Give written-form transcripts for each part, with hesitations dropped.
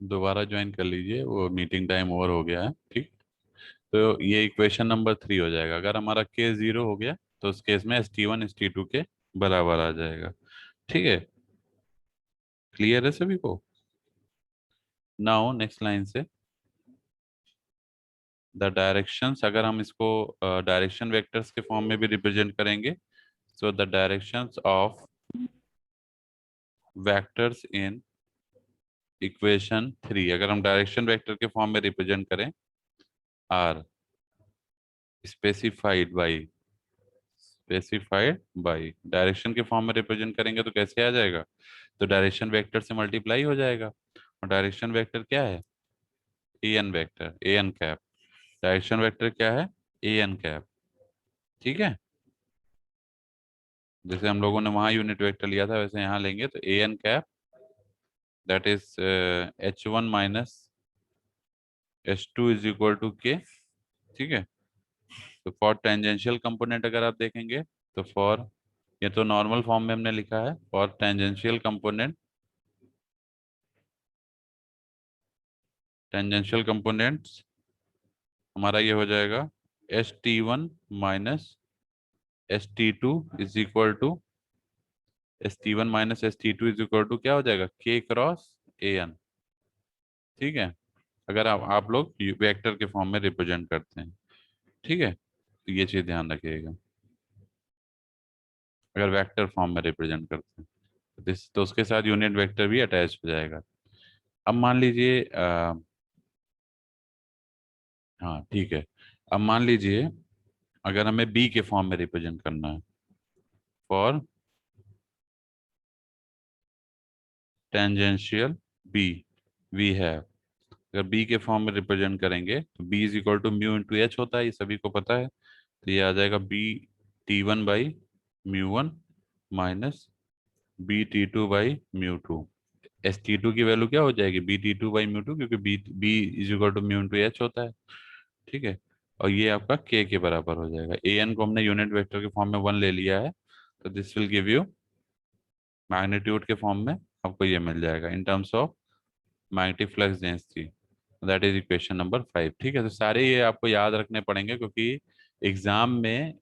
दोबारा ज्वाइन कर लीजिए, वो मीटिंग टाइम ओवर हो गया है। ठीक। तो ये इक्वेशन नंबर 3 हो जाएगा। अगर हमारा के 0 हो गया तो उस केस में ST1 ST2 के बराबर आ जाएगा। ठीक है, क्लियर है सभी को? नाउ नेक्स्ट लाइन से द डायरेक्शंस, अगर हम इसको डायरेक्शन वेक्टर्स के फॉर्म में भी रिप्रेजेंट करेंगे, so the directions of vectors in equation 3, अगर हम डायरेक्शन वेक्टर के फॉर्म में रिप्रेजेंट करें, are specified by, specified by direction के फॉर्म में रिप्रेजेंट करेंगे तो कैसे आ जाएगा? तो डायरेक्शन वेक्टर से मल्टीप्लाई हो जाएगा। और डायरेक्शन वेक्टर क्या है? N vector, N cap. Direction vector क्या है? N cap. ठीक है, जैसे हम लोगों ने वहां यूनिट वेक्टर लिया था वैसे यहाँ लेंगे तो N cap, that is H1 minus H2 is equal to K. ठीक है, तो फॉर टेंजेंशियल कंपोनेंट अगर आप देखेंगे तो फॉर, ये तो नॉर्मल फॉर्म में हमने लिखा है, for tangential component, tangential components हमारा ये हो जाएगा ST1 minus ST2 is equal to, ST1 minus ST2 is equal to क्या हो जाएगा? K cross AN। ठीक है, अगर आप लोग वेक्टर के फॉर्म में रिप्रेजेंट करते हैं। ठीक है, तो ये चीज ध्यान रखिएगा, अगर वेक्टर फॉर्म में रिप्रेजेंट करते हैं तो उसके साथ यूनिट वेक्टर भी अटैच हो जाएगा। अब मान लीजिए हाँ ठीक है, अब मान लीजिए अगर हमें बी के फॉर्म में रिप्रेजेंट करना है, फॉर टेंजेंशियल बी वी है, अगर बी के फॉर्म में रिप्रेजेंट करेंगे तो B is equal to mu into H होता है, ये सभी को पता है। तो ये आ जाएगा B T1 by mu 1 minus B T2 by mu 2। ST2 की वैल्यू क्या हो जाएगी? B T2 बाई म्यू 2, क्योंकि B is equal to mu into H होता है। ठीक है, और ये आपका के बराबर हो जाएगा। एन को हमने यूनिट वेक्टर के फॉर्म में 1 ले लिया है, तो this will give you magnitude के फॉर्म में आपको ये मिल जाएगा in terms of magnetic flux density, that is equation number 5। ठीक है, तो सारे ये आपको याद रखने पड़ेंगे क्योंकि एग्जाम में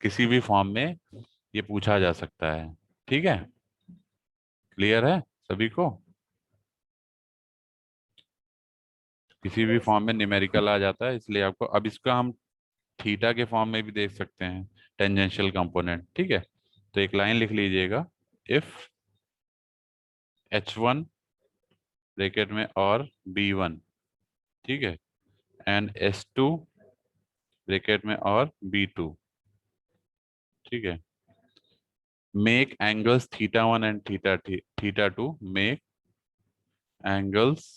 किसी भी फॉर्म में ये पूछा जा सकता है। ठीक है, क्लियर है सभी को? किसी भी फॉर्म में न्यूमेरिकल आ जाता है, इसलिए आपको, अब इसका हम थीटा के फॉर्म में भी देख सकते हैं, टेंजेंशियल कंपोनेंट। ठीक है, तो एक लाइन लिख लीजिएगा, इफ H1 ब्रैकेट में और B1, ठीक है, एंड S2 ब्रैकेट में और B2, ठीक है, make angles θ1 and θ2, make angles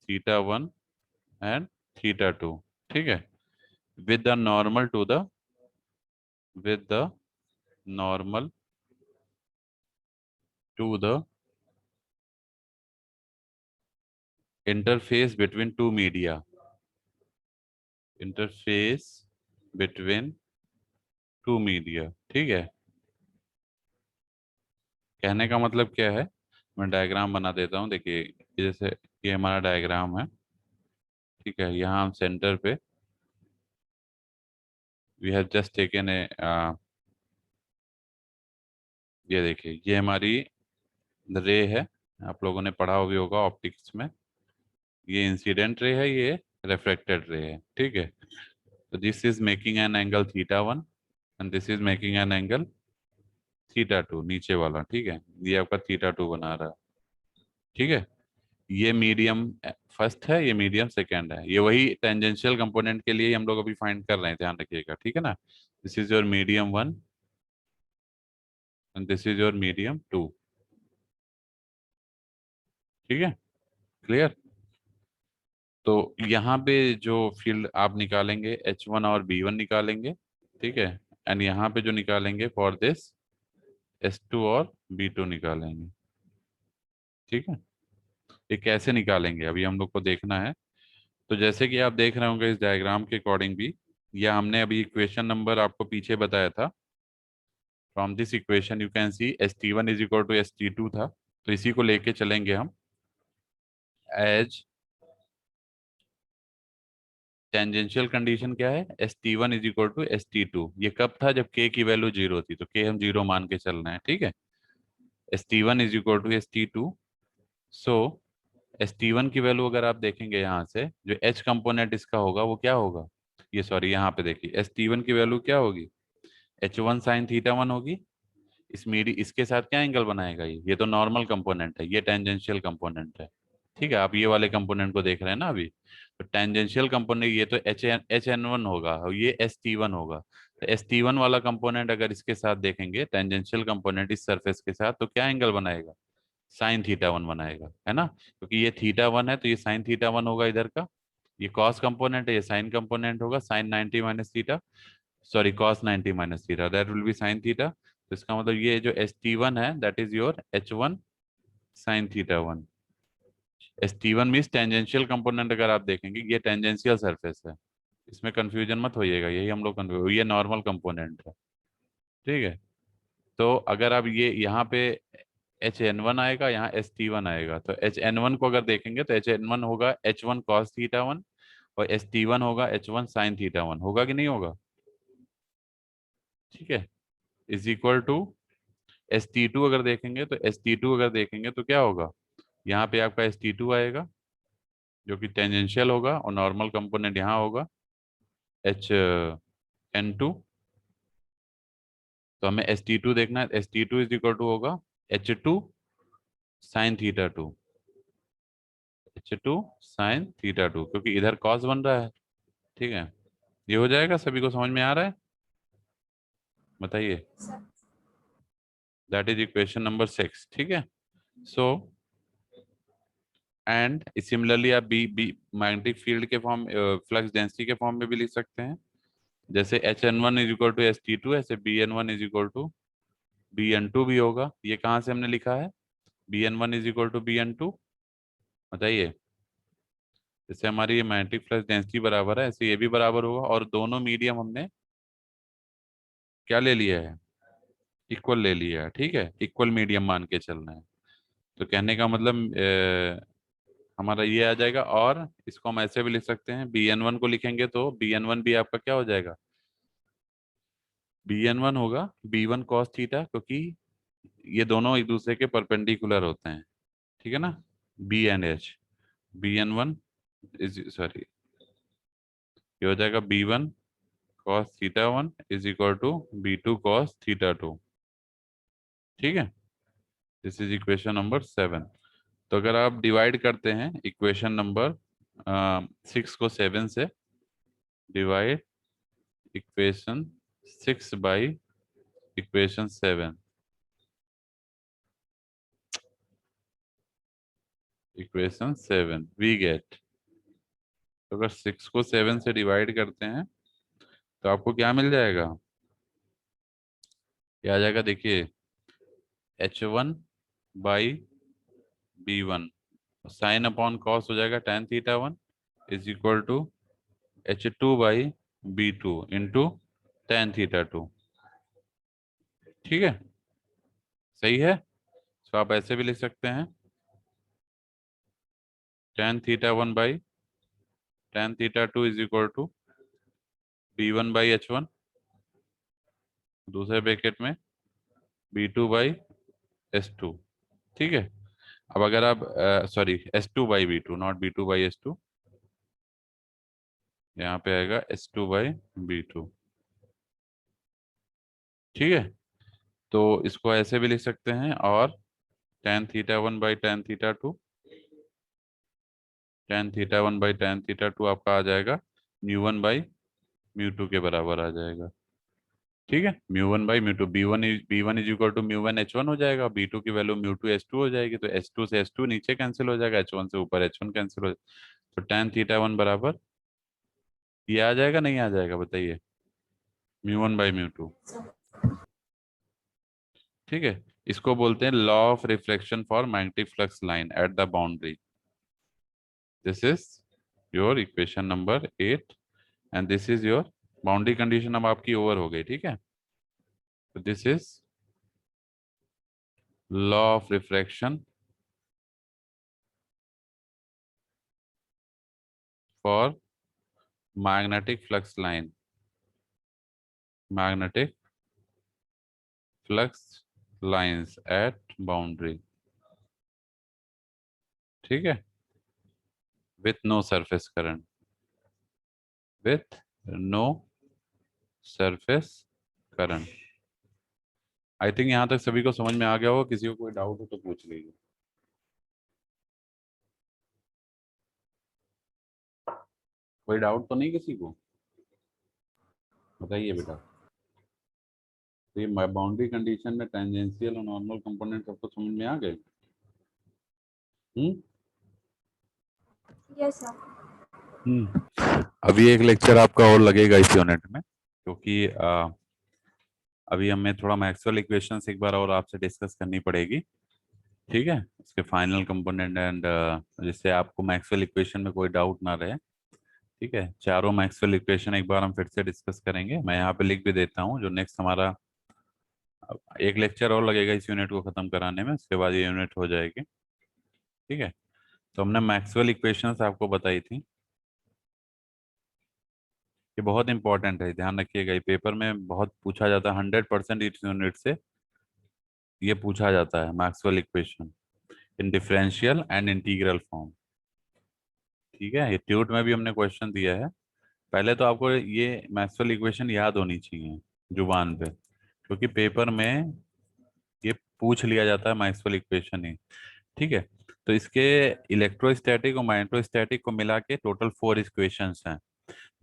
θ1 and θ2, ठीक है, with the normal to the, with the normal to the interface between two media, interface between two media। ठीक है, कहने का मतलब क्या है, मैं डायग्राम बना देता हूँ। देखिए जैसे ये हमारा डायग्राम है, ठीक है, यहाँ हम सेंटर पे we have just taken A, ये देखिए ये हमारी रे है, आप लोगों ने पढ़ा भी होगा ऑप्टिक्स में, ये इंसिडेंट रे है, ये रिफ्लेक्टेड रे है। ठीक है, तो this is making an angle θ1 and this is making an angle θ2, नीचे वाला। ठीक है, ये आपका θ2 बना रहा है। ठीक है, ये मीडियम फर्स्ट है, ये मीडियम सेकंड है, ये वही टेंजेंशियल कंपोनेंट के लिए ही हम लोग अभी फाइंड कर रहे हैं, ध्यान रखिएगा। ठीक है ना, this is your medium 1 and this is your medium 2। ठीक है, क्लियर? तो यहाँ पे जो फील्ड आप निकालेंगे H1 और B1 निकालेंगे, ठीक है, एंड यहाँ पे जो निकालेंगे फॉर दिस S2 और B2 निकालेंगे। ठीक है, ये कैसे निकालेंगे अभी हम लोग को देखना है। तो जैसे कि आप देख रहे होंगे इस डायग्राम के अकॉर्डिंग भी, या हमने अभी इक्वेशन नंबर आपको पीछे बताया था, from this equation you can see ST1 is equal to ST2 था, तो इसी को लेके चलेंगे हम। एज टेंजेंशियल कंडीशन क्या है, S T one is equal to S T two. ये कब था, जब के की वैल्यू जीरो थी, तो के हम जीरो मान के चल रहे हैं, ठीक है। S T one is equal to S T two. So S T one की वैल्यू अगर आप देखेंगे यहाँ से, जो एच कंपोनेंट इसका होगा वो क्या होगा, ये सॉरी यहाँ पे देखिए, एस टी वन की वैल्यू क्या होगी, H one sine theta one होगी। इस मीडी इसके साथ क्या एंगल बनाएगा, ये तो नॉर्मल कंपोनेंट है, ये टेंजेंशियल कंपोनेंट है, ठीक है। आप ये वाले कंपोनेंट को देख रहे हैं ना अभी, तो टेंजेंशियल कंपोनेंट ये तो एच एन वन होगा और ये एस टी वन होगा। तो एस टी वन वाला कंपोनेंट अगर इसके साथ देखेंगे, टेंजेंशियल कंपोनेंट इस सरफेस के साथ, तो क्या एंगल बनाएगा, साइन थीटा वन बनाएगा, है ना, क्योंकि ये थीटा वन है तो ये साइन थीटा वन होगा इधर का। ये कॉस कंपोनेंट है, ये साइन कंपोनेंट होगा, sine 90 minus theta, sorry cos 90 minus theta, that will be sine theta. तो इसका मतलब ये जो एस टी वन है that is your H one sine theta one. S T one means tangential component, अगर आप देखेंगे ये टेंजेंशियल सरफेस है, इसमें कंफ्यूजन मत होइएगा, यही हम लोग कंफ्यूज, ये नॉर्मल कंपोनेंट है, ठीक है। तो अगर आप ये यहाँ पे एच एन वन आएगा, यहाँ एस टी वन आएगा, तो एच एन वन को अगर देखेंगे तो एच एन वन होगा H one cos theta one, और एस टी वन होगा H one sine theta one, होगा कि नहीं होगा, ठीक है। Is equal to S T two अगर देखेंगे, तो एस टी टू अगर देखेंगे तो क्या होगा, यहाँ पे आपका एस टी टू आएगा जो कि टेंजेंशियल होगा, और नॉर्मल कंपोनेंट यहाँ होगा एच एन टू। तो हमें एस टी टू देखना है, S T two is equal to होगा H two sine theta two, H two sine theta two, क्योंकि इधर कॉस बन रहा है, ठीक है। ये हो जाएगा, सभी को समझ में आ रहा है, बताइए। दैट इज इक्वेशन नंबर 6, ठीक है। सो एंड सिमिलरली आप बी बी मैग्नेटिक फील्ड के फॉर्म, फ्लक्स डेंसिटी के फॉर्म में भी लिख सकते हैं, जैसे H N one is equal to S T two, ऐसे B N one is equal to B N two भी होगा। ये कहाँ से हमने लिखा है, B N one is equal to B N two, बताइए। जैसे हमारी ये मैग्नेटिक फ्लक्स डेंसिटी बराबर है, ऐसे ये भी बराबर होगा, और दोनों मीडियम हमने क्या ले लिया है, इक्वल ले लिया है, ठीक है, इक्वल मीडियम मान के चलना है। तो कहने का मतलब हमारा ये आ जाएगा, और इसको हम ऐसे भी लिख सकते हैं, बी एन वन को लिखेंगे तो बी एन वन भी आपका क्या हो जाएगा, बी एन वन होगा बी वन कॉस थीटा, क्योंकि ये दोनों एक दूसरे के परपेंडिकुलर होते हैं, ठीक है ना, B N H, B N one is sorry, ये हो जाएगा B one cos theta one is equal to B two cos theta two, ठीक है। This is equation number 7। तो अगर आप डिवाइड करते हैं इक्वेशन नंबर 6 को 7 से, डिवाइड इक्वेशन 6 बाई इक्वेशन 7, इक्वेशन 7 वी गेट, तो अगर 6 को 7 से डिवाइड करते हैं तो आपको क्या मिल जाएगा, क्या आ जाएगा देखिए, H one by B one, sine upon cos हो जाएगा tan theta one is equal to H two by B two into tan theta two, ठीक है, सही है। तो आप ऐसे भी लिख सकते हैं, tan theta one by tan theta two is equal to B one by H one, दूसरे ब्रैकेट में B two by S two, ठीक है। अब अगर आप sorry S two by B two, not B two by S two, यहाँ पे आएगा S two by B two, ठीक है। तो इसको ऐसे भी लिख सकते हैं, और tan theta one by tan theta two, tan theta one by tan theta two आपका आ जाएगा mu one by mu two के बराबर आ जाएगा, ठीक है। Mu one by mu two, B one is equal to mu one H one हो जाएगा, बी टू की value mu two H two हो जाएगी, तो एच टू से एच टू नीचे कैंसिल हो जाएगा, एच वन से ऊपर एच वन कैंसिल हो जाएगा, तो टेन थीटा वन बराबर ये आ जाएगा, नहीं आ जाएगा, बताइए, mu one by mu two, ठीक है। इसको बोलते हैं law of reflection for magnetic flux line at the boundary. This is your equation number 8, and this is your boundary condition अब आपकी ओवर हो गई, ठीक है। तो this is law of refraction for magnetic flux line, magnetic flux lines at boundary, ठीक है, with no surface current, with no surface current. I think यहाँ तक सभी को समझ में आ गया होगा, किसी को कोई डाउट हो तो पूछ लीजिए। कोई डाउट तो नहीं किसी को? बताइए बेटा। तो ये बाउंड्री कंडीशन में टेंजेंशियल और नॉर्मल कंपोनेंट सबको समझ में आ गए? हम्म। Yes sir. अभी एक लेक्चर आपका और लगेगा इस यूनिट में, क्योंकि अभी हमें थोड़ा मैक्सवेल इक्वेशंस एक बार और आपसे डिस्कस करनी पड़ेगी, ठीक है, उसके फाइनल कंपोनेंट एंड, जिससे आपको मैक्सवेल इक्वेशन में कोई डाउट ना रहे। ठीक है, चारों मैक्सवेल इक्वेशन एक बार हम फिर से डिस्कस करेंगे। मैं यहाँ पे लिख भी देता हूँ, जो नेक्स्ट हमारा एक लेक्चर और लगेगा इस यूनिट को खत्म कराने में, उसके बाद ये यूनिट हो जाएगी। ठीक है, तो हमने मैक्सवेल इक्वेशंस आपको बताई थी, ये बहुत इंपॉर्टेंट है, ध्यान रखिएगा, ये पेपर में बहुत पूछा जाता है, 100% इस यूनिट से ये पूछा जाता है, Maxwell equation in differential and integral form. ठीक है, ये ट्यूट में भी हमने क्वेश्चन दिया है। पहले तो आपको ये मैक्सवेल इक्वेशन याद होनी चाहिए जुबान पे, क्योंकि पेपर में ये पूछ लिया जाता है मैक्सवेल इक्वेशन ही। ठीक है, तो इसके इलेक्ट्रोस्टैटिक और मैग्नेटोस्टैटिक को मिला के टोटल 4 इक्वेशंस हैं।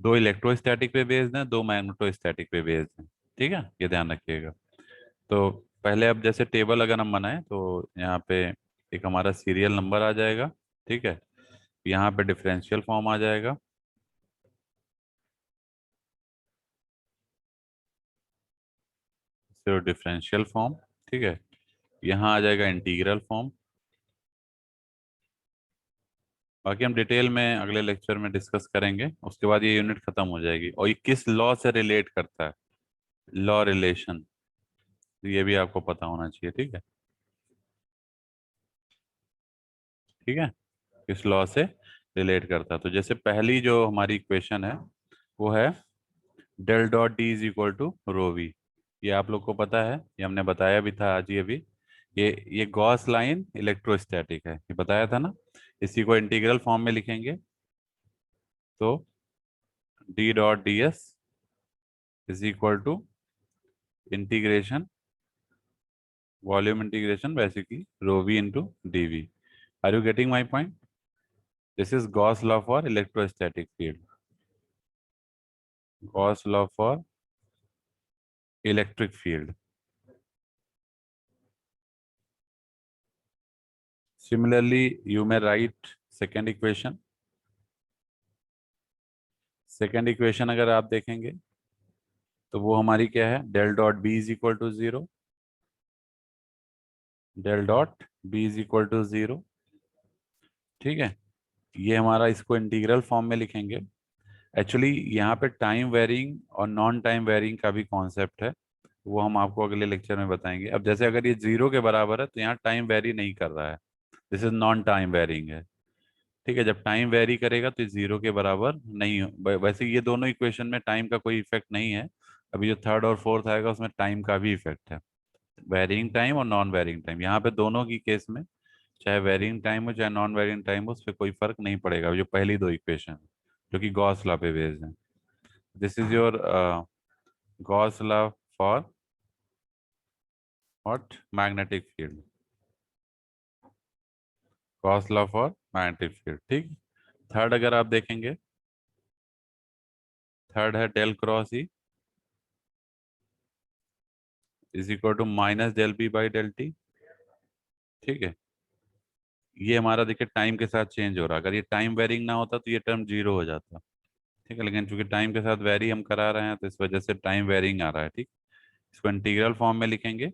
2 इलेक्ट्रोस्टैटिक पे बेस्ड हैं, 2 मैग्नेटोस्टैटिक पे बेस्ड हैं। ठीक है, ये ध्यान रखिएगा। तो पहले अब जैसे टेबल अगर हम बनाए तो यहाँ पे एक हमारा सीरियल नंबर आ जाएगा। ठीक है, यहाँ पे डिफरेंशियल फॉर्म आ जाएगा, सिर्फ डिफरेंशियल फॉर्म। ठीक है, यहाँ आ जाएगा इंटीग्रल फॉर्म। बाकी हम डिटेल में अगले लेक्चर में डिस्कस करेंगे, उसके बाद ये यूनिट खत्म हो जाएगी। और ये किस लॉ से रिलेट करता है, लॉ रिलेशन, ये भी आपको पता होना चाहिए। ठीक है, ठीक है, किस लॉ से रिलेट करता है। तो जैसे पहली जो हमारी इक्वेशन है वो है del dot D is equal to rho V. ये आप लोग को पता है, ये हमने बताया भी था आज ही अभी। ये गॉस लाइन इलेक्ट्रोस्टैटिक है, ये बताया था ना। इसी को इंटीग्रल फॉर्म में लिखेंगे तो D dot D S is equal to integration, volume integration basically rho V into D V. Are you getting my point? This is Gauss law for electrostatic field, Gauss law for electric field. Similarly, you may write second equation. Second equation अगर आप देखेंगे तो वो हमारी क्या है, del dot B is equal to zero, del dot B is equal to zero. ठीक है, ये हमारा, इसको इंटीग्रल फॉर्म में लिखेंगे। एक्चुअली यहाँ पे टाइम वेरिंग और नॉन टाइम वेरिंग का भी कॉन्सेप्ट है, वो हम आपको अगले लेक्चर में बताएंगे। अब जैसे अगर ये जीरो के बराबर है तो यहाँ टाइम वेरी नहीं कर रहा है, this is non time varying है। ठीक है, जब टाइम वेरी करेगा तो जीरो के बराबर नहीं वैसे ये दोनों इक्वेशन में टाइम का कोई इफेक्ट नहीं है। अभी जो थर्ड और फोर्थ आएगा उसमें टाइम का भी इफेक्ट है, वेरिंग टाइम और नॉन वेरिंग टाइम। यहाँ पे दोनों की केस में चाहे वेरिंग टाइम हो चाहे नॉन वेरिंग टाइम हो, उस पर कोई फर्क नहीं पड़ेगा, जो पहली दो इक्वेशन जो कि गॉस लॉ पे बेस्ड है। This is your Gauss law for what, magnetic field, Gauss law for magnetic field. ठीक, थर्ड अगर आप देखेंगे, थर्ड है del cross E is equal to minus del B by del T. ठीक है, ये हमारा देखिए टाइम के साथ चेंज हो रहा है, अगर ये टाइम वेरिंग ना होता तो ये टर्म जीरो हो जाता। ठीक है, लेकिन चूंकि टाइम के साथ वेरी हम करा रहे हैं तो इस वजह से टाइम वेरिंग आ रहा है। ठीक, इसको इंटीग्रल फॉर्म में लिखेंगे,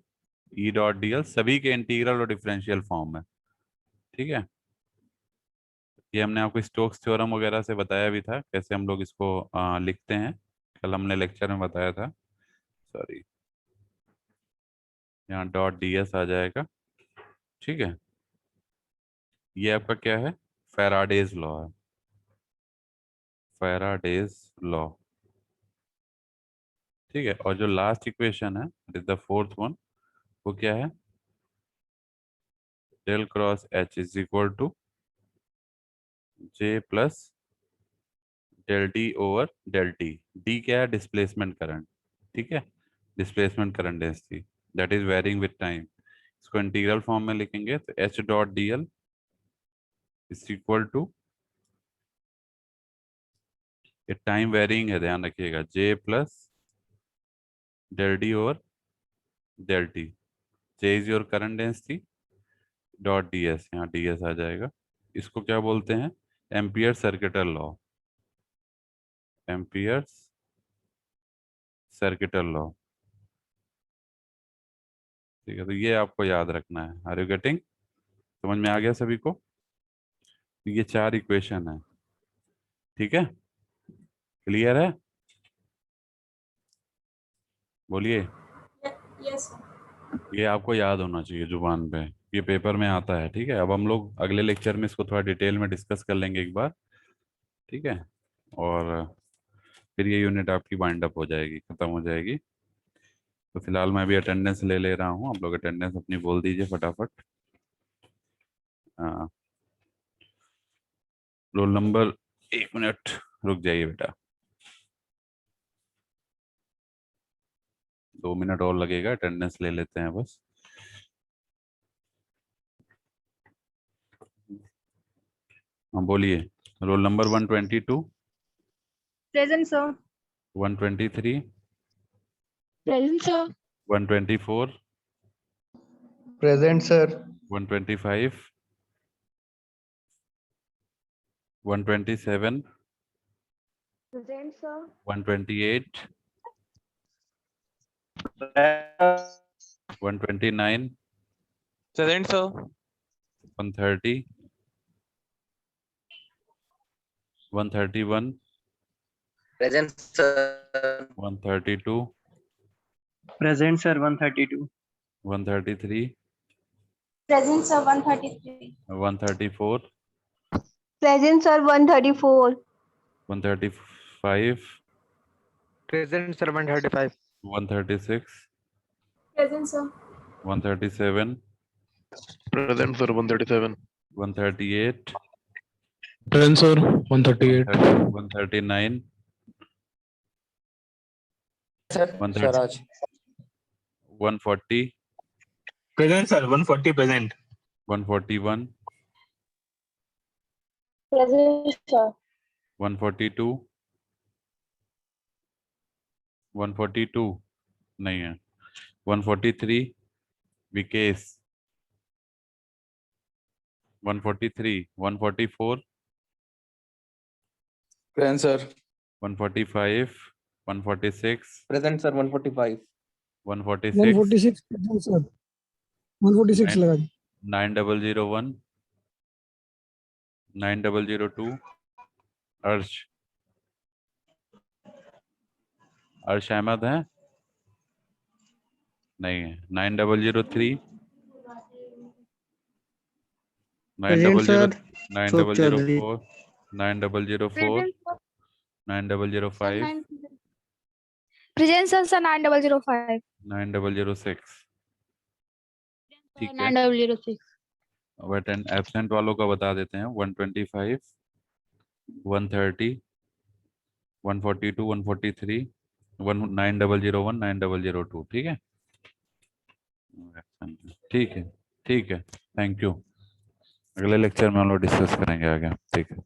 ई डॉट डी एल, सभी के इंटीग्रल और डिफरेंशियल फॉर्म में। ठीक है, ये हमने आपको स्टोक्स थ्योरम वगैरह से बताया भी था कैसे हम लोग इसको लिखते हैं, कल हमने लेक्चर में बताया था। सॉरी, यहाँ डॉट डी एस आ जाएगा। ठीक है, ये आपका क्या है, फैराडेज लॉ है। Faraday's law. ठीक है, और जो लास्ट इक्वेशन है, it is the fourth one, वो क्या है? Del cross H is equal to J plus del D over del T. D क्या है? Displacement current. ठीक है, displacement current density that is varying with time. इसको integral form में लिखेंगे तो H dot D L is equal to, ये time varying है, ध्यान रखिएगा, J plus del D over del T. J is your current density, dot D S, यहाँ D S आ जाएगा। इसको क्या बोलते हैं? Ampere circuital law. Ampere's circuital law. ठीक है, तो ये आपको याद रखना है। Are you getting? समझ में आ गया सभी को? तो ये चार इक्वेशन है। ठीक है, क्लियर है? बोलिए। यस। ये आपको याद होना चाहिए जुबान पे, ये पेपर में आता है। ठीक है, अब हम लोग अगले लेक्चर में इसको थोड़ा डिटेल में डिस्कस कर लेंगे एक बार। ठीक है, और फिर ये यूनिट आपकी वाइंड अप हो जाएगी, खत्म हो जाएगी। तो फिलहाल मैं अभी अटेंडेंस ले ले रहा हूँ, आप लोग अटेंडेंस अपनी बोल दीजिए फटाफट। हाँ, रोल नंबर, 1 मिनट रुक जाइए बेटा, 2 मिनट और लगेगा, अटेंडेंस ले लेते हैं बस। हाँ बोलिए। Roll number 122, present sir. 123, present sir. 124, present sir. 125, 127, present sir. 128, 129, present sir. 130, 131, present sir. 132, present sir 132। 133, present sir 133। 134, present sir 134। 135, present sir 135। 136, present sir. 137, present sir 137। 138, present sir 138। 139, sir 130, 140, present sir 140 present. 141, present sir. 142, 142 नहीं है, 143, Vikesh, 143, 144, present sir. 145, 146, present sir 145। 146, 146 sir 146 लगा दी। 9001, 9002, अर्श, अर्श अहमद है? नहीं है। 9003, 9004, 9004, 9005, present sir 9005। 9006। ठीक है, 9006। अब एब्सेंट वालों का बता देते हैं। 125, 130, 142, 143, 9001, 9002। ठीक है, ठीक है, ठीक है, थैंक यू। अगले लेक्चर में हम लोग डिस्कस करेंगे आगे। ठीक है।